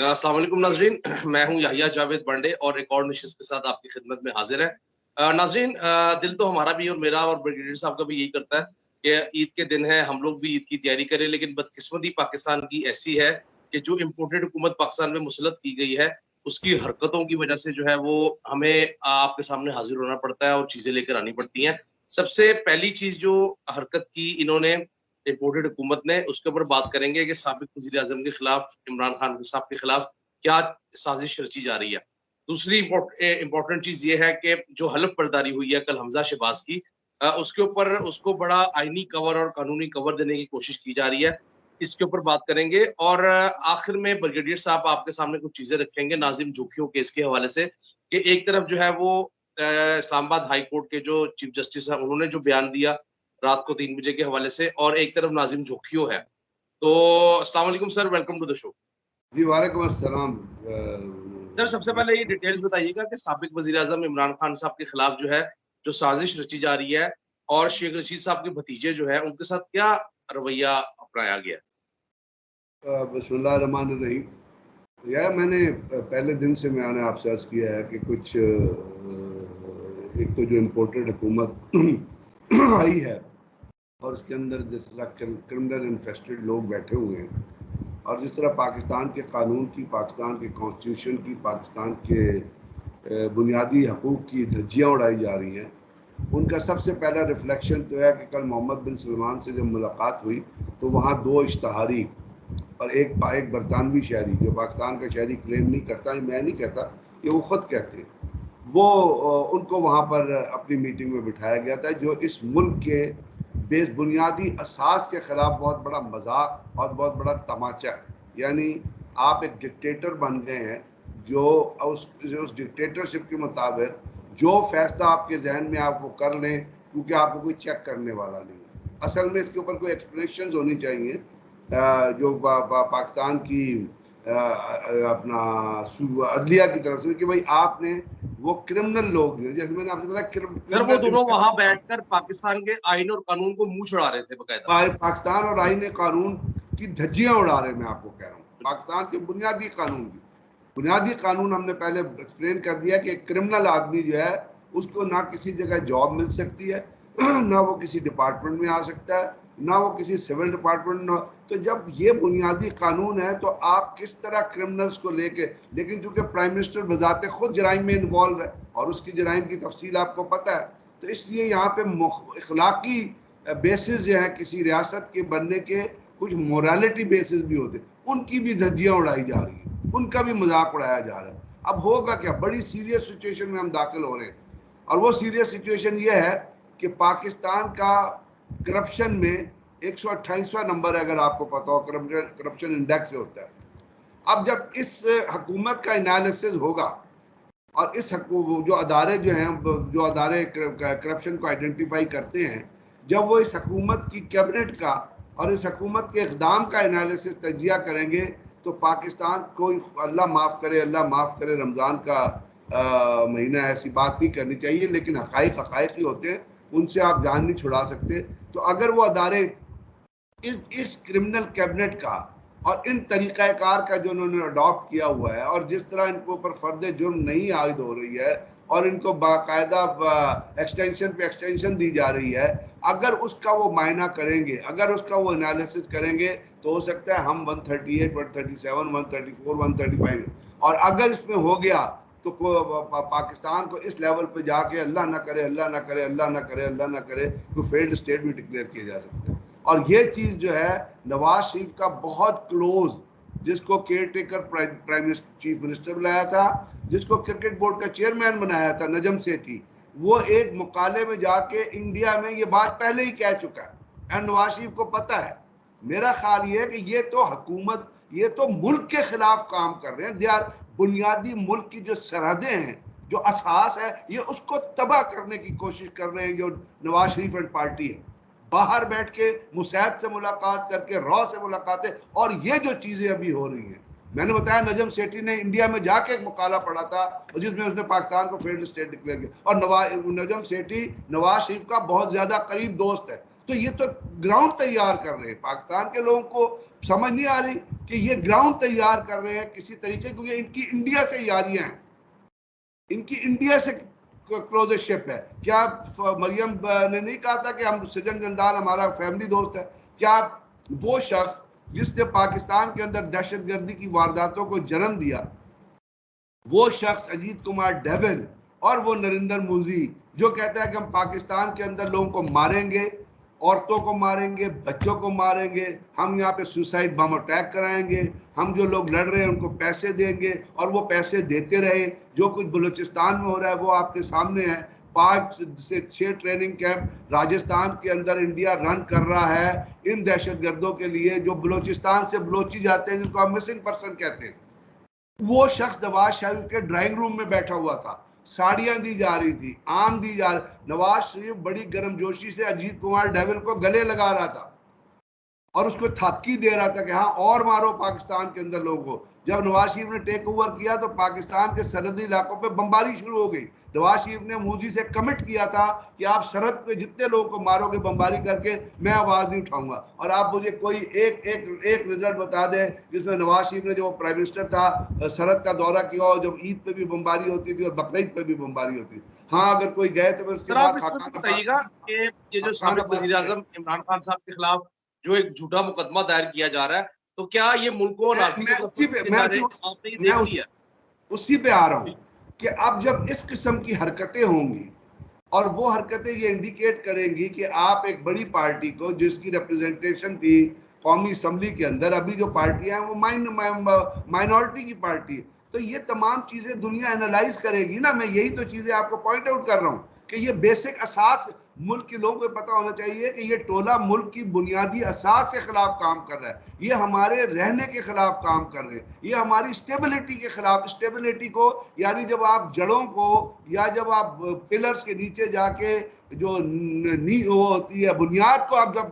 अस्सलाम वालेकुम नाज़रीन। मैं हूं याहिया जावेद बंडे और एक और नशिस्त के साथ आपकी खिदमत में हाजिर है। नाज़रीन, दिल तो हमारा भी और मेरा और ब्रिगेडियर साहब का भी यही करता है कि ईद के दिन है, हम लोग भी ईद की तैयारी करें, लेकिन बदकिस्मती पाकिस्तान की ऐसी है कि जो इम्पोर्टेड हुकूमत पाकिस्तान में मुसल्लत की गई है, उसकी हरकतों की वजह से जो है वो हमें आपके सामने हाजिर होना पड़ता है और चीज़ें लेकर आनी पड़ती हैं। सबसे पहली चीज़ जो हरकत की इन्होंने इम्पोर्टेड हुकूमत ने, उसके ऊपर बात करेंगे कि साबिक वज़ीर-ए-आज़म के खिलाफ, इमरान खान साहब के खिलाफ क्या साजिश रची जा रही है। दूसरी इम्पोर्टेंट चीज़ ये है कि जो हलफ बर्दारी हुई है कल हमज़ा शहबाज की, उसके ऊपर उसको बड़ा आईनी कवर और कानूनी कवर देने की कोशिश की जा रही है। इसके ऊपर बात करेंगे और आखिर में ब्रिगेडियर साहब आपके सामने कुछ चीज़ें रखेंगे नाज़िम जोखियों केस के हवाले से कि एक तरफ जो है वो इस्लामाबाद हाई कोर्ट के जो चीफ जस्टिस हैं, उन्होंने जो बयान दिया रात को 3 बजे के हवाले से, और एक तरफ नाज़िम जोखियो है। तो अस्सलाम वालेकुम sir, welcome to the show. जी वालेकुम अस्सलाम। सर, सबसे पहले ये डिटेल्स बताइएगा कि साबिक वज़ीर-ए-आज़म इमरान खान साहब के खिलाफ जो है, जो साजिश रची जा रही है और शेख रशीद साहब के भतीजे जो हैं, उनके साथ क्या रवैया अपनाया गया है? बिस्मिल्लाह रहमान रहीम। यार मैंने पहले दिन से मैंने आपसे अर्ज़ किया है कि कुछ एक तो जो इम्पोर्टेड हुकूमत आई है और उसके अंदर जिस तरह क्रिमिनल इन्फेस्टेड लोग बैठे हुए हैं और जिस तरह पाकिस्तान के कानून की, पाकिस्तान के कॉन्स्टिट्यूशन की, पाकिस्तान के बुनियादी हकूक़ की धज्जियाँ उड़ाई जा रही हैं, उनका सबसे पहला रिफ्लेक्शन तो है कि कल मोहम्मद बिन सलमान से जब मुलाकात हुई तो वहाँ 2 इश्तहारी और एक बरतानवी शहरी, जो पाकिस्तान का शहरी क्लेम नहीं करता, मैं नहीं कहता, ये वो ख़ुद कहते हैं, वो उनको वहाँ पर अपनी मीटिंग में बिठाया गया था, जो इस मुल्क के बुनियादी असास के ख़िलाफ़ बहुत बड़ा मजाक और बहुत बड़ा तमाचा है। यानी आप एक डिक्टेटर बन गए हैं, जो उस डिक्टेटरशिप के मुताबिक जो फैसला आपके जहन में आप वो कर लें, क्योंकि आपको कोई चेक करने वाला नहीं है। असल में इसके ऊपर कोई एक्सप्लेनेशन होनी चाहिए, जो पाकिस्तान की अपना अदलिया की तरफ से, कि भाई आपने वो क्रिमिनल लोग, जैसे मैंने आपसे बताया, सर, वो क्रिमिनल दोनों वहाँ इन्फेस्टेड बैठकर पाकिस्तान के आईन और कानून को मुँह चढ़ा रहे थे बकायदा। पाकिस्तान और आईन कानून की धज्जियां उड़ा रहे, मैं आपको कह रहा हूँ, पाकिस्तान के बुनियादी कानून की। बुनियादी कानून हमने पहले एक्सप्लेन कर दिया कि एक क्रिमिनल आदमी जो है, उसको ना किसी जगह जॉब मिल सकती है, ना वो किसी डिपार्टमेंट में आ सकता है, ना वो किसी सिविल डिपार्टमेंट में। तो जब ये बुनियादी कानून है तो आप किस तरह क्रिमिनल्स को लेके, लेकिन चूंकि प्राइम मिनिस्टर बजाते खुद जराइम में इन्वॉल्व है और उसकी जराइम की तफसील आपको पता है, तो इसलिए यहाँ पे इखलाकी बेसिस जो है किसी रियासत के बनने के, कुछ मोरालिटी बेसिस भी होते, उनकी भी धज्जियाँ उड़ाई जा रही हैं, उनका भी मजाक उड़ाया जा रहा है। अब होगा क्या, बड़ी सीरियस सिचुएशन में हम दाखिल हो रहे हैं, और वो सीरियस सिचुएशन ये है कि पाकिस्तान का करप्शन में 128वां नंबर है, अगर आपको पता हो, करप्शन इंडेक्स होता है। अब जब इस हुकूमत का एनालिसिस होगा और इस जो अदारे जो हैं, जो अदारे करप्शन को आइडेंटिफाई करते हैं, जब वो इस हुकूमत की कैबिनेट का और इस हुकूमत के इकदाम का एनालिसिस तजिया करेंगे, तो पाकिस्तान को, अल्लाह माफ़ करे, अल्लाह माफ़ करे, रमज़ान का महीना, ऐसी बात नहीं करनी चाहिए, लेकिन हक़ाइक़ ही होते हैं, उनसे आप जान नहीं छुड़ा सकते। तो अगर वो अदारे इस क्रिमिनल कैबिनेट का और इन तरीक़ाकार का जो उन्होंने अडॉप्ट किया हुआ है, और जिस तरह इनके ऊपर फ़र्द जुर्म नहीं आयद हो रही है और इनको बाकायदा एक्सटेंशन पे एक्सटेंशन दी जा रही है, अगर उसका वो मायना करेंगे, अगर उसका वो एनालिसिस करेंगे, तो हो सकता है हम 138, 137, 134, 135, और अगर इसमें हो गया तो पाकिस्तान को इस लेवल पे जाके, अल्लाह ना करे, अल्लाह ना करे, अल्लाह ना करे, अल्लाह ना करे, तो फेल्ड स्टेट भी डिक्लेयर किया जा सकता है। और ये चीज़ जो है, नवाज शरीफ का बहुत क्लोज, जिसको care taker prime chief minister बनाया था, जिसको क्रिकेट बोर्ड का चेयरमैन बनाया था, नजम सेठी, वो एक मुकाले में जाके इंडिया में ये बात पहले ही कह चुका है और नवाज शरीफ को पता है। मेरा ख्याल ये है कि ये तो हुकूमत, ये तो मुल्क के खिलाफ काम कर रहे हैं। दे आर बुनियादी मुल्क की जो सरहदें हैं, जो असास है, ये उसको तबाह करने की कोशिश कर रहे हैं जो नवाज शरीफ एंड पार्टी है। बाहर बैठ के मुसैब से मुलाकात करके, रॉ से मुलाकातें, और ये जो चीज़ें अभी हो रही हैं, मैंने बताया नजम सेठी ने इंडिया में जाके एक मुकाला पढ़ा था जिसमें उसने पाकिस्तान को फेल्ड स्टेट डिक्लेयर किया, और नजम सेठी नवाज शरीफ का बहुत ज़्यादा करीब दोस्त है। तो ये तो ग्राउंड तैयार कर रहे हैं। पाकिस्तान के लोगों को समझ नहीं आ रही कि ये ग्राउंड तैयार कर रहे हैं किसी तरीके, क्योंकि इनकी इंडिया से यारियां हैं, इनकी इंडिया से क्लोजरशिप है। क्या मरियम ने नहीं कहा था कि हम सजन जंदाल हमारा फैमिली दोस्त है? क्या वो शख्स जिसने पाकिस्तान के अंदर दहशतगर्दी की वारदातों को जन्म दिया, वो शख्स अजीत कुमार डेविल और वो नरेंद्र मोदी जो कहता है कि हम पाकिस्तान के अंदर लोगों को मारेंगे, औरतों को मारेंगे, बच्चों को मारेंगे, हम यहाँ पे सुसाइड बम अटैक कराएंगे, हम जो लोग लड़ रहे हैं उनको पैसे देंगे, और वो पैसे देते रहे। जो कुछ बलूचिस्तान में हो रहा है वो आपके सामने है। 5 से 6 ट्रेनिंग कैंप राजस्थान के अंदर इंडिया रन कर रहा है इन दहशतगर्दों के लिए जो बलूचिस्तान से बलोची जाते हैं, जिनको हम मिसिंग पर्सन कहते हैं। वो शख्स नवाज शरीफ के ड्राइंग रूम में बैठा हुआ था, साड़ियां दी जा रही थी, आम दी जा रही, नवाज शरीफ बड़ी गर्मजोशी से अजीत कुमार डेविल को गले लगा रहा था और उसको थापकी दे रहा था कि हाँ और मारो पाकिस्तान के अंदर लोगों को। जब नवाज शरीफ ने टेक ओवर किया तो पाकिस्तान के सरहदी इलाकों पे बमबारी शुरू हो गई। नवाज शरीफ ने मोदी से कमिट किया था कि आप सरहद पे जितने लोगों को मारोगे बमबारी करके, मैं आवाज नहीं उठाऊंगा। और आप मुझे कोई एक रिजल्ट बता दें जिसमें नवाज शरीफ ने, जो प्राइम मिनिस्टर था, सरहद का दौरा किया और जब ईद पे भी बमबारी होती थी और बकरीद पे भी बमबारी होती थी। हाँ, अगर कोई गए तो फिर उसके सर आप बाद इसमें खाकान बताइएगा कि ये जो खाकान साबिक वजीर आजम इमरान खान साहब के खिलाफ जो एक झूठा मुकदमा दायर किया जा रहा है, तो क्या ये मुल्क को अनारकी की तरफ लेके जा रहे हैं? आपने ये देख लिया? उसी पे आ रहा हूं कि अब जब इस किस्म की हरकतें होंगी और वो हरकतें ये इंडिकेट करेंगी कि आप एक बड़ी पार्टी को जिसकी रिप्रेजेंटेशन थी कौमी असम्बली के अंदर, अभी जो पार्टियां हैं वो माइनॉरिटी की पार्टी है, तो ये तमाम चीजें दुनिया एनालाइज करेगी ना। मैं यही तो चीजें आपको पॉइंट आउट कर रहा हूँ कि ये बेसिक असास मुल्क के लोगों को पता होना चाहिए कि ये टोला मुल्क की बुनियादी असास के खिलाफ काम कर रहा है, ये हमारे रहने के खिलाफ काम कर रहे हैं, ये हमारी स्टेबिलिटी के खिलाफ। स्टेबिलिटी को यानी जब आप जड़ों को या जब आप पिलर्स के नीचे जाके जो नी वो होती है बुनियाद को आप जब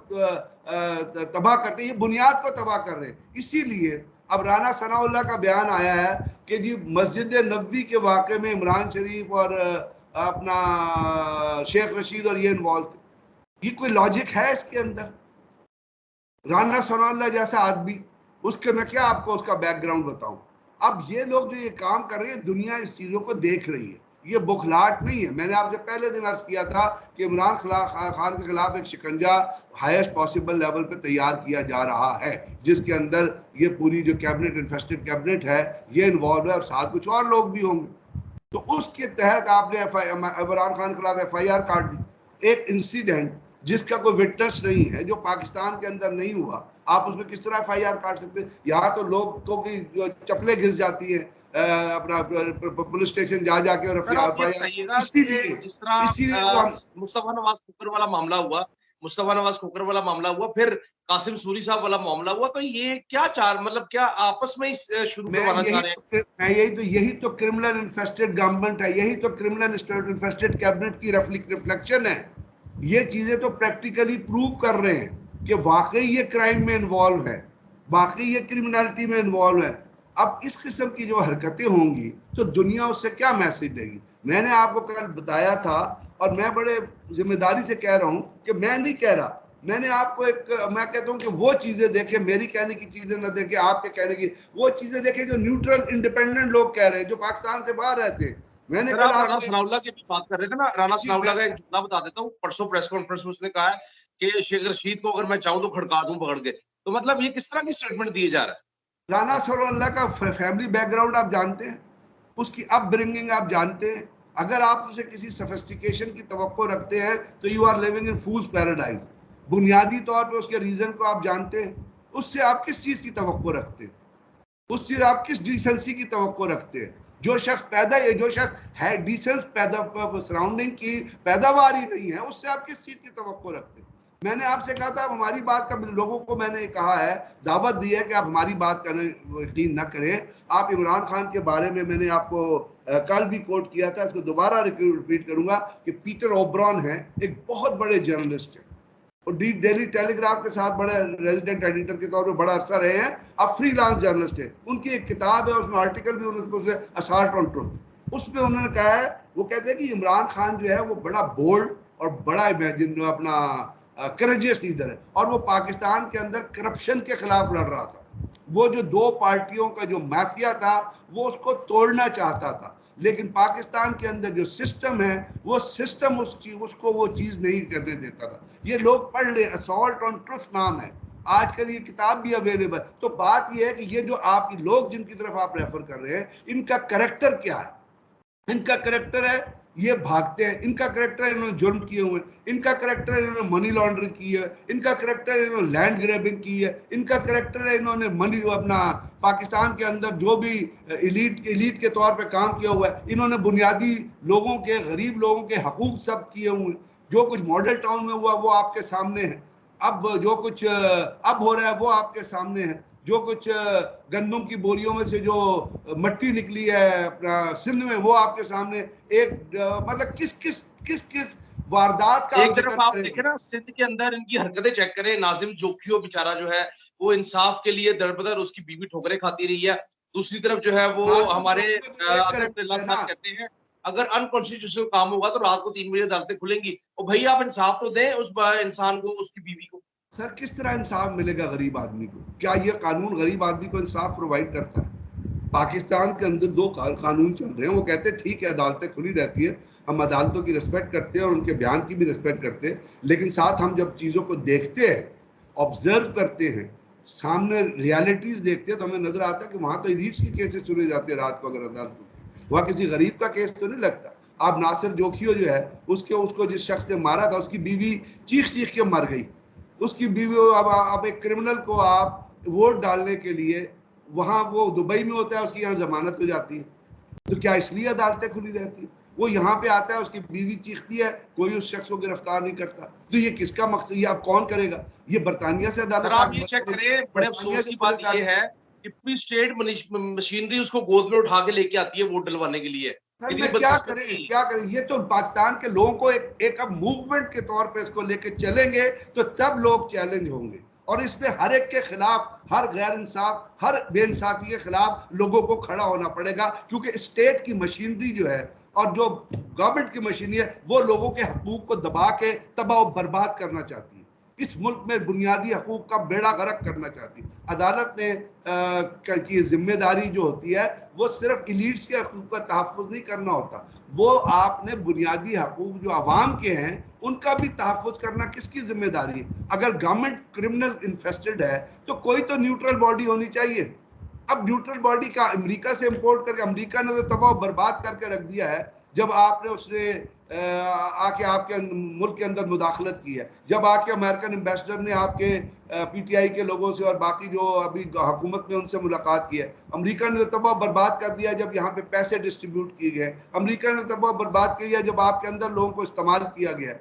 तबाह करते हैं, ये बुनियाद को तबाह कर रहे हैं। इसीलिए अब राना सनाउल्लाह का बयान आया है कि जी मस्जिद नबवी के वाक़े में इमरान शरीफ और अपना शेख रशीद और ये इन्वॉल्व थे। ये कोई लॉजिक है इसके अंदर? राना सनाउल्लाह जैसा आदमी, उसके मैं क्या आपको उसका बैकग्राउंड बताऊं। अब ये लोग जो ये काम कर रहे हैं, दुनिया इस चीजों को देख रही है, ये बुखलाहट नहीं है। मैंने आपसे पहले दिन अर्ज किया था कि इमरान खान के खिलाफ एक शिकंजा हाईएस्ट पॉसिबल लेवल पे तैयार किया जा रहा है, जिसके अंदर ये पूरी जो कैबिनेट, इन्वेस्टेड कैबिनेट है, ये इन्वॉल्व है और साथ कुछ और लोग भी होंगे। तो उसके तहत आपने इमरान खान के खिलाफ FIR काट दी। एक इंसिडेंट जिसका कोई विटनेस नहीं है, जो पाकिस्तान के अंदर नहीं हुआ, आप उसमें किस तरह FIR काट सकते हैं? यहाँ तो लोगों की चप्पलें घिस जाती है अपना पुलिस स्टेशन जा जाके और सर आप ये FIR। बताइएगा कि इसीलिए जिस तरह इसीलिए तो हम मुस्तफा नवाज खोखर वाला मामला हुआ, मुस्तफा नवाज खोखर वाला मामला हुआ, फिर कासिम सूरी साहब वाला मामला हुआ, तो ये क्या चार मतलब क्या आपस में ही शुरू करवाना चाह रहे हैं? यही तो क्रिमिनल इन्फेस्टेड गवर्नमेंट है, यही तो क्रिमिनल इन्फेस्टेड कैबिनेट की रिफ्लेक्शन है। ये चीजें तो प्रैक्टिकली प्रूव कर रहे हैं कि वाकई ये क्राइम में इन्वॉल्व है, वाकई ये क्रिमिनलिटी में इन्वॉल्व है। अब इस किस्म की जो हरकतें होंगी तो दुनिया उससे क्या मैसेज देगी? मैंने आपको कल बताया था और मैं बड़े जिम्मेदारी से कह रहा हूं कि मैं नहीं कह रहा, मैंने आपको मैं कहता हूं कि वो चीजें देखें, मेरी कहने की चीजें ना देखें, आपके कहने की वो चीजें देखें जो न्यूट्रल इंडिपेंडेंट लोग कह रहे हैं, जो पाकिस्तान से बाहर रहते हैं। मैंने सर कल आप राणा आपको सनाउल्लाह की भी बात कर रहे थे ना, राणा जी सनाउल्लाह का एक जुमला बता देता हूँ। परसों प्रेस कॉन्फ्रेंस में उसने कहा है कि शेख रशीद को अगर मैं चाहूं तो खड़का दूं पकड़ के। तो मतलब ये किस तरह की स्टेटमेंट दिए जा रहा है? राना सनाउल्लाह का फैमिली बैकग्राउंड आप जानते हैं, उसकी अपब्रिंगिंग आप जानते हैं। अगर आप उसे किसी सोफिस्टिकेशन की तवक्को रखते हैं तो you are living in fool's paradise. बुनियादी तौर पे उसके रीजन को आप जानते हैं, उससे आप किस चीज की तवक्को रखते हैं, उससे आप किस डिसेंसी की तवक्को रखते हैं? जो शख्स है डिसेंस पैदा सराउंडिंग की पैदावार ही नहीं है, उससे आप किस चीज की तवक्को रखते हैं? मैंने आपसे कहा था हमारी बात का, लोगों को मैंने कहा है, दावत दी है कि आप हमारी बात करने यकीन न करें। आप इमरान खान के बारे में मैंने आपको कल भी कोट किया था, इसको दोबारा रिपीट करूंगा कि पीटर ओब्रॉन है, एक बहुत बड़े जर्नलिस्ट है और डेली टेलीग्राफ के साथ बड़े रेजिडेंट एडिटर के तौर पर बड़ा अरसा रहे हैं, अब फ्रीलांस जर्नलिस्ट है। उनकी एक किताब है, उसमें आर्टिकल भी उन्होंने असॉल्ट ऑन ट्रुथ, उसमें उन्होंने कहा है, वो कहते हैं कि इमरान खान जो है वो बड़ा बोल्ड और बड़ा इमेजिन अपना करेजियस लीडर है और वो पाकिस्तान के अंदर करप्शन के खिलाफ लड़ रहा था। वो जो दो पार्टियों का जो माफिया था वो उसको तोड़ना चाहता था। लेकिन पाकिस्तान के अंदर जो सिस्टम है वो सिस्टम उसको वो चीज नहीं करने देता था। ये लोग पढ़ ले, असॉल्ट ऑन ट्रुथ नाम है, आजकल ये किताब भी अवेलेबल। तो बात ये है कि ये जो आप लोग जिनकी तरफ आप रेफर कर रहे हैं, इनका करेक्टर क्या है? इनका करेक्टर है ये भागते हैं, इनका करेक्टर है इन्होंने जुर्म किए हुए, इनका करेक्टर है इन्होंने मनी लॉन्ड्रिंग की है, इनका करेक्टर है इन्होंने लैंड ग्रैबिंग की है, इनका करेक्टर है इन्होंने मनी अपना पाकिस्तान के अंदर जो भी इलीट के तौर पे काम किया हुआ है, इन्होंने बुनियादी लोगों के, गरीब लोगों के हकूक सब किए हुए। जो कुछ मॉडल टाउन में हुआ वो आपके सामने है। अब जो कुछ अब हो रहा है वो आपके सामने है। जो कुछ गंदम की बोरियों में से जो मट्टी निकली है अपना सिंध में, वो आपके सामने एक मतलब किस किस किस किस वारदात का एक आप जिक्र तरफ आप देखें करेंगे। ना, सिंध के अंदर इनकी हरकतें चेक करें, नाजिम जोखियो बेचारा जो है वो इंसाफ के लिए दर-बदर उसकी बीवी ठोकरें खाती रही है। दूसरी तरफ जो है वो नासिर हमारे जोशी में तो एक आतिफ करेक्टर अब्दुल्ला है साहब ना। कहते हैं, अगर अनकॉन्स्टिट्यूशनल काम होगा तो रात को 3 बजे अदालतें खुलेंगी। और भई आप इंसाफ तो दें उस इंसान को, उसकी बीवी को। सर किस तरह इंसाफ मिलेगा गरीब आदमी को? क्या ये कानून गरीब आदमी को इंसाफ प्रोवाइड करता है? पाकिस्तान के अंदर दो कानून चल रहे हैं, वो कहते हैं ठीक है अदालतें खुली रहती है, हम अदालतों की रिस्पेक्ट करते हैं और उनके बयान की भी रिस्पेक्ट करते हैं, लेकिन साथ हम जब चीज़ों को देखते हैं, ऑब्जर्व करते हैं, सामने रियलिटीज देखते हैं, तो हमें नजर आता है कि वहां तो इलीट्स के केसेस सुने जाते हैं रात को अगर अदालत होती है, वहां किसी गरीब का केस तो नहीं लगता। आप नासिर जोखियो जो है उसके उसको जिस शख्स ने मारा था उसकी बीवी चीख चीख के मर गई। उसकी बीवी, अब एक क्रिमिनल को आप वोट डालने के लिए, वहां वो दुबई में होता है, उसकी यहाँ जमानत हो जाती है, तो क्या इसलिए अदालतें खुली रहती है? वो यहाँ पे आता है, उसकी बीवी चीखती है, कोई उस शख्स को गिरफ्तार नहीं करता। तो ये किसका मकसद? ये आप कौन करेगा? ये बरतानिया से सर अदालत आप ये चेक आगे, करें, बड़े बरतानिया अफ़सोस से की बात पुलिस ये आगे। है कि पूरी स्टेट मशीनरी उसको गोद में उठा के लेके आती है वोट डलवाने के लिए। सर इतनी मैं बदकिस्मती। क्या करें? ये तो पाकिस्तान के लोगों को एक अब मूवमेंट के तौर पे इसको लेके चलेंगे तो तब लोग चैलेंज होंगे, और इस पे हर एक के खिलाफ, हर गैर इंसाफ, हर बेइंसाफी के खिलाफ लोगों को खड़ा होना पड़ेगा, क्योंकि स्टेट की मशीनरी जो है और जो गवर्नमेंट की मशीनरी है वो लोगों के हकूक को दबा के तबाह बर्बाद करना चाहती है, इस मुल्क में बुनियादी हकूक का बेड़ा गर्क करना चाहती है। अदालत ने की जिम्मेदारी जो होती है वो सिर्फ इलीट्स के हकूक का तहफ़्फ़ुज़ नहीं करना होता, वो आपने बुनियादी हकूक जो आवाम के हैं उनका भी तहफ़्फ़ुज़ करना किसकी जिम्मेदारी है? अगर गवर्नमेंट क्रिमिनल इन्फेस्टेड है तो कोई तो न्यूट्रल बॉडी होनी चाहिए। अब न्यूट्रल बॉडी का अमेरिका से इंपोर्ट करके, अमेरिका ने तो तबाह बर्बाद करके रख दिया है जब आपने उसने आके आपके मुल्क के अंदर मुदाखलत की है, जब आके अमेरिकन एम्बेसडर ने आपके पीटीआई के लोगों से और बाकी जो अभी हुकूमत में उनसे मुलाकात की है, अमेरिका ने तबाह बर्बाद कर दिया जब यहाँ पे पैसे डिस्ट्रीब्यूट किए गए, अमेरिका ने तबाह बर्बाद किया जब आपके अंदर लोगों को इस्तेमाल किया गया।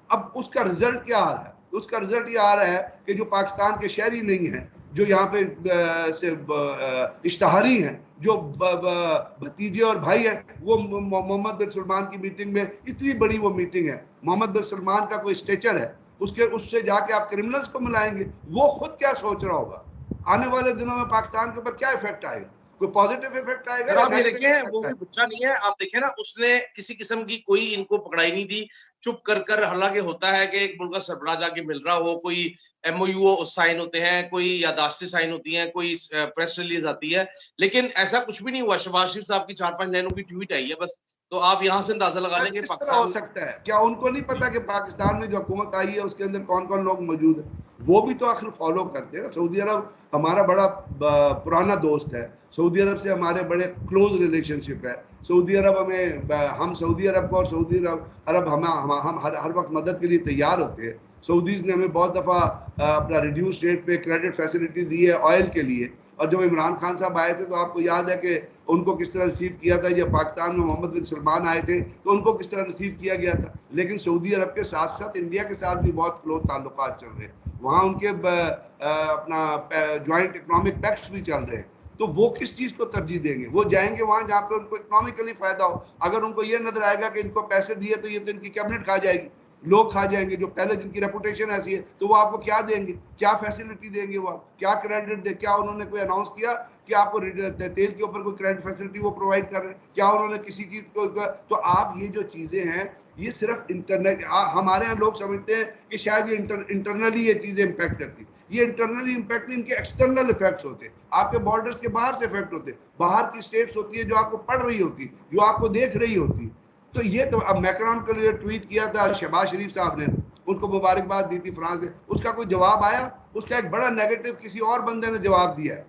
अब उसका रिजल्ट क्या आ रहा है? उसका रिजल्ट ये आ रहा है कि जो पाकिस्तान के शहरी नहीं है, जो यहाँ पे से इश्तहारी हैं, जो भतीजे और भाई हैं, वो मोहम्मद बिन सलमान की मीटिंग में, इतनी बड़ी वो मीटिंग है, मोहम्मद बिन सलमान का कोई स्टेचर है, उसके उससे जाके आप क्रिमिनल्स को मिलाएंगे, वो खुद क्या सोच रहा होगा? आने वाले दिनों में पाकिस्तान के ऊपर क्या इफेक्ट आएगा? कोई पॉजिटिव इफेक्ट आएगा सर या आप ये नेगेटिव देखें, वो इफेक्ट भी आएगा? बच्चा नहीं है, आप देखें ना, उसने किसी किस्म की कोई इनको पकड़ाई नहीं दी, चुप कर हालांकि होता है कि एक मुल्क का सरबराह जाके मिल रहा हो, कोई एमओयू साइन होते हैं, कोई यादाश्तें साइन होती हैं, कोई प्रेस रिलीज आती है, लेकिन ऐसा कुछ भी नहीं हुआ। शहबाज शरीफ साहब की 4-5 लाइनों की ट्वीट आई है बस। तो आप यहाँ से अंदाजा लगा लें कि किस तरह हो पाकिस्तान। सकता है? क्या उनको नहीं पता कि पाकिस्तान में जो हुकूमत आई है उसके अंदर कौन कौन लोग मौजूद है? वो भी तो आखिर फॉलो करते हैं ना। सऊदी अरब हमारा बड़ा पुराना दोस्त है, सऊदी अरब से हमारे बड़े क्लोज रिलेशनशिप है। सऊदी अरब हमें, हम सऊदी अरब को, और सऊदी अरब हम हर वक्त मदद के लिए तैयार होते हैं। सऊदीज़ ने हमें बहुत दफ़ा अपना रिड्यूस रेट पे क्रेडिट फैसिलिटी दी है ऑयल के लिए, और जब इमरान खान साहब आए थे तो आपको याद है कि उनको किस तरह रिसीव किया था। जब पाकिस्तान में मोहम्मद बिन सलमान आए थे तो उनको किस तरह रिसीव किया गया था। लेकिन सऊदी अरब के साथ साथ इंडिया के साथ भी बहुत क्लोज ताल्लुकात चल रहे हैं, वहाँ उनके अपना ज्वाइंट इकोनॉमिक पैक्ट्स भी चल रहे हैं। तो वो किस चीज़ को तरजीह देंगे? वो जाएंगे वहाँ जहाँ पे उनको इकोनॉमिकली फ़ायदा हो। अगर उनको ये नजर आएगा कि इनको पैसे दिए तो ये तो इनकी कैबिनेट खा जाएगी, लोग खा जाएंगे, जो पहले जिनकी रेपुटेशन ऐसी है, तो वो आपको क्या देंगे? क्या फैसिलिटी देंगे? वो आप क्या क्रेडिट दे? क्या उन्होंने कोई अनाउंस किया कि आपको तेल के ऊपर कोई क्रेडिट फैसिलिटी वो प्रोवाइड कर रहे हैं? क्या उन्होंने किसी चीज को? तो आप ये जो चीजें हैं ये सिर्फ इंटरनेट, हमारे यहाँ लोग समझते हैं कि शायद ये इंटरनली ये चीज़ें इम्पैक्ट करती, ये इंटरनली इम्पैक्ट इनके एक्सटर्नल इफेक्ट्स होते हैं, आपके बॉर्डर्स के बाहर से इफेक्ट होते हैं, बाहर की स्टेट्स होती है जो आपको पढ़ रही होती, जो आपको देख रही होती। तो ये तो अब मैक्रोन के लिए ट्वीट किया था शहबाज शरीफ साहब ने, उनको मुबारकबाद दी थी फ्रांस से, उसका कोई जवाब आया? उसका एक बड़ा नेगेटिव किसी और बंदे ने जवाब दिया है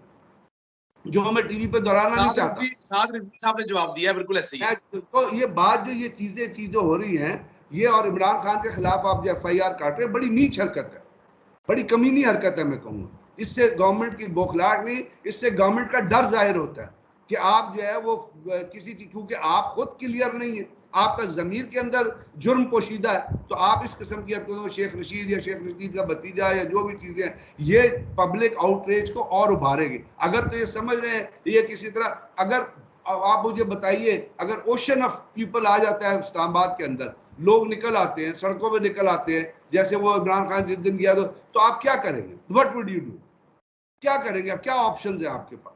जो मैं टीवी पे दोहराना नहीं चाहता। साद रिजवी साहब ने जवाब दिया, बिल्कुल ऐसे ही है। तो ये बात जो ये चीजें हो रही हैं, ये और इमरान खान के खिलाफ आप जो FIR काट रहे हैं, बड़ी नीच हरकत है, बड़ी कमीनी हरकत है मैं कहूँगा। इससे गवर्नमेंट की बौखलाहट नहीं, इससे गवर्नमेंट का डर जाहिर होता है कि आप जो है वो किसी चीज, क्योंकि आप खुद क्लियर नहीं है, आपका जमीर के अंदर जुर्म पोशीदा है, तो आप इस किस्म की हरकतों, शेख रशीद या शेख रशीद का भतीजा या जो भी चीजें हैं, ये पब्लिक आउटरीच को और उभारेगी। अगर तो ये समझ रहे हैं ये किसी तरह, अगर आप मुझे बताइए, अगर ओशन ऑफ पीपल आ जाता है इस्लामाबाद के अंदर, लोग निकल आते हैं, सड़कों पे निकल आते हैं, जैसे वो इमरान खान जिस दिन गया, तो आप क्या करेंगे? What would you do? क्या करेंगे? अब क्या ऑप्शंस है आपके पास?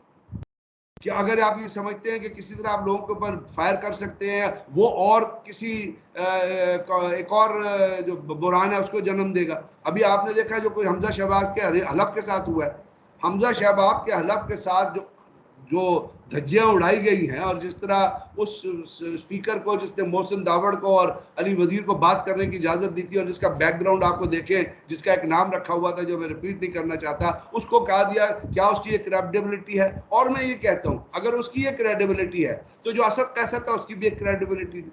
कि अगर आप ये समझते हैं कि किसी तरह आप लोगों के ऊपर फायर कर सकते हैं, वो और किसी एक और जो बुरहान है उसको जन्म देगा। अभी आपने देखा जो कोई हमजा शहबाब के हलफ के साथ हुआ है, हमजा शहबाब के हलफ के साथ जो जो धज्जियां उड़ाई गई हैं, और जिस तरह उस स्पीकर को जिसने मोहसिन दावड़ को और अली वजीर को बात करने की इजाजत दी थी, और जिसका बैकग्राउंड आपको देखें, जिसका एक नाम रखा हुआ था जो मैं रिपीट नहीं करना चाहता, उसको कहा दिया क्या उसकी एक क्रेडिबिलिटी है? और मैं ये कहता हूं अगर उसकी एक क्रेडिबिलिटी है तो जो असद कैसर था उसकी भी एक क्रेडिबिलिटी थी,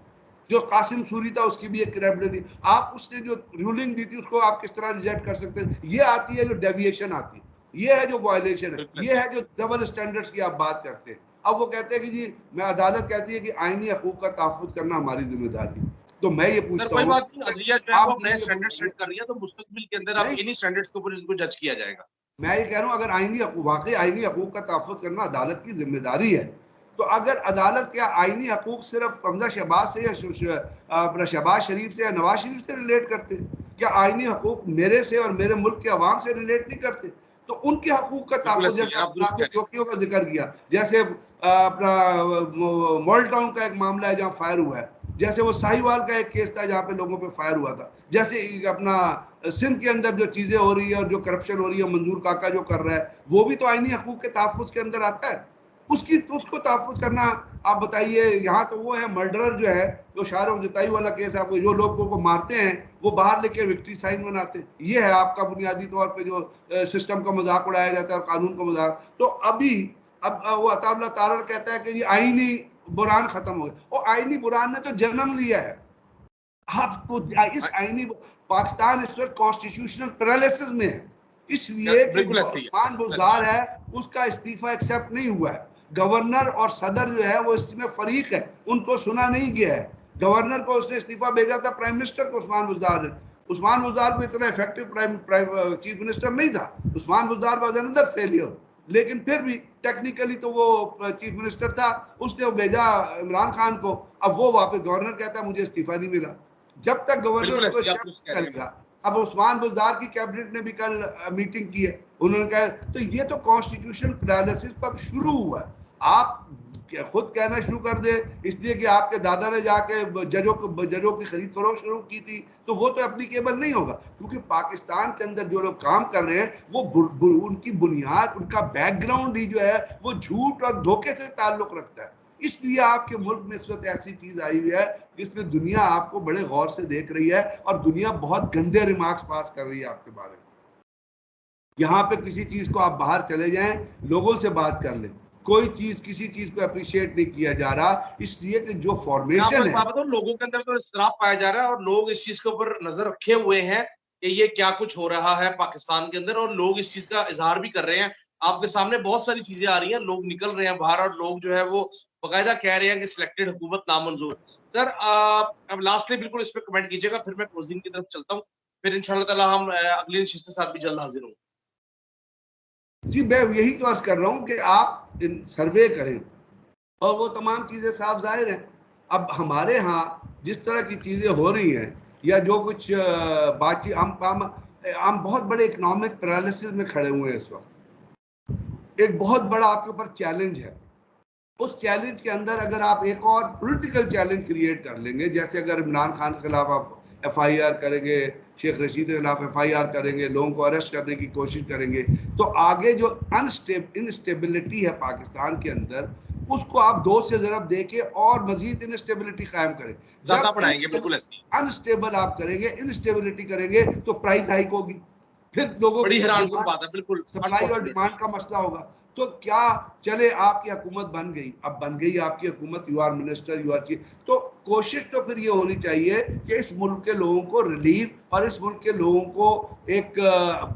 जो कासिम सूरी था उसकी भी एक क्रेडिबिलिटी। आप उसने जो रूलिंग दी थी उसको आप किस तरह रिजेक्ट कर सकते हैं? ये आती है जो डेविएशन आती है, ये है जो वायलेशन है, ये है जो डबल स्टैंडर्ड्स की आप बात करते हैं। अब वो कहते हैं कि जी मैं, अदालत कहती है कि आईनी हकूक का तहफ़्फ़ुज़ करना हमारी जिम्मेदारी है। तो मैं ये सर पूछता कोई हूँ, बात नहीं, अदलिया जो है वो आप अब मुझे नए ये स्टैंडर्ड बताइए। सेट कर रही है, तो मुस्तकबिल के अंदर अब नहीं, इन्हीं स्टैंडर्ड्स के ऊपर इसको जज किया जाएगा। मैं ये कह रहा हूँ अगर वाकई आईनी हकूक का तहफ़्फ़ुज़ करना अदालत की जिम्मेदारी है, तो अगर अदालत क्या आईनी हकूक सिर्फ हमजा शहबाज से या अपना शहबाज शरीफ से या नवाज शरीफ से रिलेट करते? क्या आईनी हकूक मेरे से और मेरे मुल्क के अवाम से रिलेट नहीं करते? तो उनके हकूक का बिल्कुल तहफ़्फ़ुज़, ऐसे ही जैसे है, आप आपने दुरुस्त कह नासिर रहे हैं। जोकियों का जिक्र किया, जैसे अपना मॉडल टाउन का एक मामला है जहाँ फायर हुआ है, जैसे वो साहिवाल का एक केस था जहाँ पे लोगों पे फायर हुआ था, जैसे अपना सिंध के अंदर जो चीजें हो रही है और जो करप्शन हो रही है, मंजूर काका जो कर रहा है, वो भी तो आईनी हकूक के तहफ़्फ़ुज़ के अंदर आता है। उसकी उसको तहफ़्फ़ुज़ करना, आप बताइए। यहाँ तो वो है मर्डरर जो है, जो शाहरुख जुताई वाला केस, आपको जो लोगों को मारते हैं वो बाहर लेके विक्ट्री साइन बनाते हैं, ये है आपका बुनियादी तौर पे जो सिस्टम का मजाक उड़ाया जाता है और कानून का मजाक। तो अभी अब वो अताउल्लाह तारर कहता है कि ये आईनी बुरान खत्म हो गया, और आईनी बुरान ने तो जन्म लिया है। आपको इस आईनी, पाकिस्तान इस वक्त कॉन्स्टिट्यूशनल पैरालिसिस में है, इसलिए कि बिल्कुल जो ऐसे ही है, उस्मान बिल्कुल ऐसे ही बुज़दार है उसका इस्तीफा एक्सेप्ट नहीं हुआ है। गवर्नर और सदर जो है वो इसमें फरीक है, उनको सुना नहीं गया है। गवर्नर को उसने इस्तीफा भेजा था, प्राइम मिनिस्टर को उस्मान बुज़दार ने। उस्मान बुज़दार को इतना इफेक्टिव चीफ मिनिस्टर नहीं था, Usman Buzdar was another failure, लेकिन फिर भी टेक्निकली तो वो चीफ मिनिस्टर था, उसने वो भेजा इमरान खान को। अब वो वापस, गवर्नर कहता है मुझे इस्तीफा नहीं मिला। जब तक गवर्नर बिल्कुल उसको ऐसे ही, आप एक्सेप्ट दुरुस्त कह रहे हैं। करेगा। अब उस्मान बुज़दार की कैबिनेट ने भी कल मीटिंग की है, उन्होंने कहा, तो ये तो कॉन्स्टिट्यूशन पैरालिसिस पर शुरू हुआ है। आप खुद कहना शुरू कर दे इसलिए कि आपके दादा ने जाके जजों की खरीद फरोख्त शुरू की थी, तो वो तो एप्लीकेबल नहीं होगा, क्योंकि पाकिस्तान के अंदर जो लोग काम कर रहे हैं वो उनकी बुनियाद, उनका बैकग्राउंड ही जो है वो झूठ और धोखे से ताल्लुक रखता है। इसलिए आपके मुल्क में इस वक्त ऐसी चीज आई हुई है जिसमें दुनिया आपको बड़े गौर से देख रही है, और दुनिया बहुत गंदे रिमार्क्स पास कर रही है आपके बारे में। यहाँ पे किसी चीज को आप बाहर चले जाएं, लोगों से बात कर लें, कोई चीज किसी चीज को अप्रिशिएट नहीं किया जा रहा, इसलिए कि जो मैं आपको फॉर्मेशन एक है। बात बताऊं, लोगों के अंदर तो इसराफ पाया जा रहा है और लोग इस चीज के ऊपर नजर रखे हुए हैं कि ये क्या कुछ हो रहा है पाकिस्तान के अंदर, और लोग इस चीज का इजहार भी कर रहे हैं। आपके सामने बहुत सारी चीजें आ रही हैं, लोग निकल रहे हैं बाहर और लोग जो है वो बाकायदा कह रहे हैं कि सिलेक्टेड हुकूमत नामंजूर। सर अब लास्टली बिल्कुल इस पर कमेंट कीजिएगा, फिर मैं क्लोजिंग की तरफ चलता हूँ, फिर इंशाल्लाह ताला हम अगली नशिस्त के साथ भी जल्द हाजिर होंगे। जी मैं यही तो अर्ज कर रहा हूँ कि आप सर्वे करें और वो तमाम चीजें साफ जाहिर हैं। अब हमारे यहाँ जिस तरह की चीजें हो रही हैं, या जो कुछ बातचीत, हम बहुत बड़े इकोनॉमिक पैरालिसिस में खड़े हुए हैं इस वक्त। एक बहुत बड़ा आपके ऊपर चैलेंज है, उस चैलेंज के अंदर अगर आप एक और पॉलिटिकल चैलेंज क्रिएट कर लेंगे, जैसे अगर इमरान खान के खिलाफ आप FIR करेंगे, शेख रशीद के खिलाफ FIR करेंगे, लोगों को अरेस्ट करने की कोशिश करेंगे, तो आगे जो इनस्टेबिलिटी है पाकिस्तान के अंदर, उसको आप दो से ज़रब देके और मजीद इनस्टेबिलिटी कायम करें। ज्यादा जब बढ़ाएंगे, बिल्कुल ऐसी अनस्टेबल आप करेंगे, इनस्टेबिलिटी करेंगे, तो प्राइस हाइक होगी, फिर लोगों बड़ी की हैरानकुन डिमांड, बात है, बिल्कुल सप्लाई और अनफॉर्चुनेट। डिमांड का मसला होगा। तो क्या चले आपकी हुकूमत बन गई, अब बन गई आपकी हुकूमत, you are minister, you are chief, तो कोशिश तो फिर ये होनी चाहिए कि इस मुल्क के लोगों को रिलीफ और इस मुल्क के लोगों को एक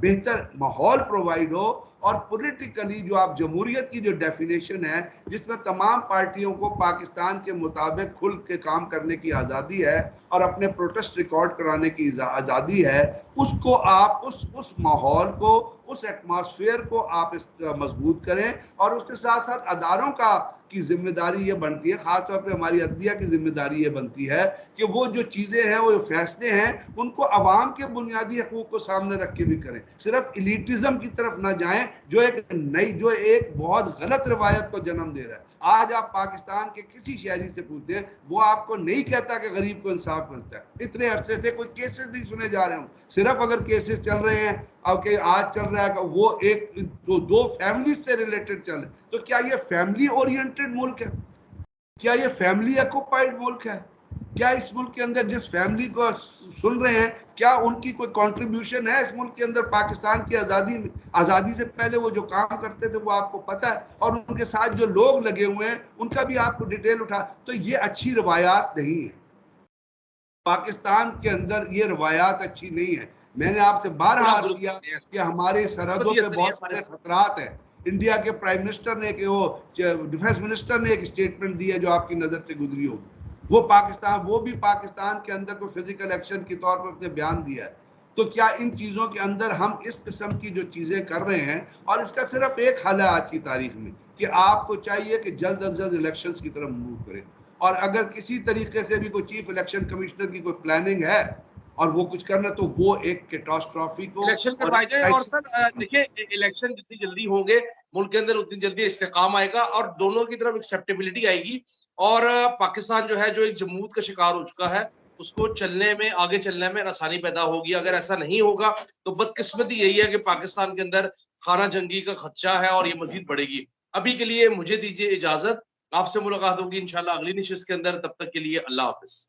बेहतर माहौल प्रोवाइड हो। और पॉलिटिकली जो आप जमहूरियत की जो डेफिनेशन है, जिसमें तमाम पार्टियों को पाकिस्तान के मुताबिक खुल के काम करने की आज़ादी है और अपने प्रोटेस्ट रिकॉर्ड कराने की आज़ादी है, उसको आप उस माहौल को, उस एटमॉस्फेयर को आप मजबूत करें। और उसके साथ साथ अदारों का की जिम्मेदारी ये बनती है, खासतौर पे हमारी अदलिया की जिम्मेदारी ये बनती है कि वो जो चीज़ें हैं, वो फैसले हैं, उनको अवाम के बुनियादी हकूक़ को सामने रख के भी करें, सिर्फ इलीटिज़म की तरफ ना जाएं, जो एक बहुत गलत रवायत को जन्म दे रहा है। आज आप पाकिस्तान के किसी शहरी से पूछते हैं, वो आपको नहीं कहता कि गरीब को इंसाफ मिलता है। इतने अरसे से कोई केसेस नहीं सुने जा रहे हों, सिर्फ अगर केसेस चल रहे हैं, अब के आज चल रहा है वो एक दो फैमिली से रिलेटेड चल रहे, तो क्या ये फैमिली ओरिएंटेड मुल्क है? क्या ये फैमिली ऑक्युपाइड मुल्क है? क्या इस मुल्क के अंदर जिस फैमिली को सुन रहे हैं, क्या उनकी कोई कंट्रीब्यूशन है इस मुल्क के अंदर पाकिस्तान की आज़ादी से पहले वो जो काम करते थे वो आपको पता है, और उनके साथ जो लोग लगे हुए हैं उनका भी आपको डिटेल उठा, तो ये अच्छी रवायात नहीं है। पाकिस्तान के अंदर ये रवायात अच्छी नहीं है। मैंने आपसे बारहा बड़ा अर्ज दुरुस्त किया करते हैं, कि हमारी सरहदों सिंपैथी पे असर नहीं है बहुत हमारे। सारे खतरात हैं। इंडिया के प्राइम मिनिस्टर ने कि वो डिफेंस मिनिस्टर ने एक स्टेटमेंट दी है जो आपकी नज़र से गुजरी होगी, वो भी पाकिस्तान के अंदर कोई फिजिकल एक्शन के तौर पर अपने बयान दिया है। तो क्या इन चीज़ों के अंदर हम इस किस्म की जो चीज़ें कर रहे हैं, और इसका सिर्फ एक हल है आज की तारीख में कि आपको चाहिए कि जल्द अज जल्द इलेक्शंस की तरफ मूव करें। और अगर किसी तरीके से भी कोई चीफ इलेक्शन कमिश्नर की कोई प्लानिंग है और वो कुछ करना, तो वो एक कैटास्ट्रॉफी को इलेक्शन और करवाए एक जाए, और क्राइसिस। सर देखिए, इलेक्शन जितनी जल्दी होंगे मुल्क के अंदर, उतनी जल्दी इस्तेकाम आएगा और दोनों की तरफ एक्सेप्टेबिलिटी आएगी। और पाकिस्तान जो है, जो एक जमूत का शिकार हो चुका है, उसको चलने में, आगे चलने में आसानी पैदा होगी। अगर ऐसा नहीं होगा तो बदकिस्मती यही है कि पाकिस्तान के अंदर खाना जंगी का खदशा है और ये मजीद बढ़ेगी। अभी के लिए मुझे दीजिए इजाजत, आपसे मुलाकात होगी इंशाल्लाह अगली नशिस्त के अंदर। तब तक के लिए अल्लाह हाफिज।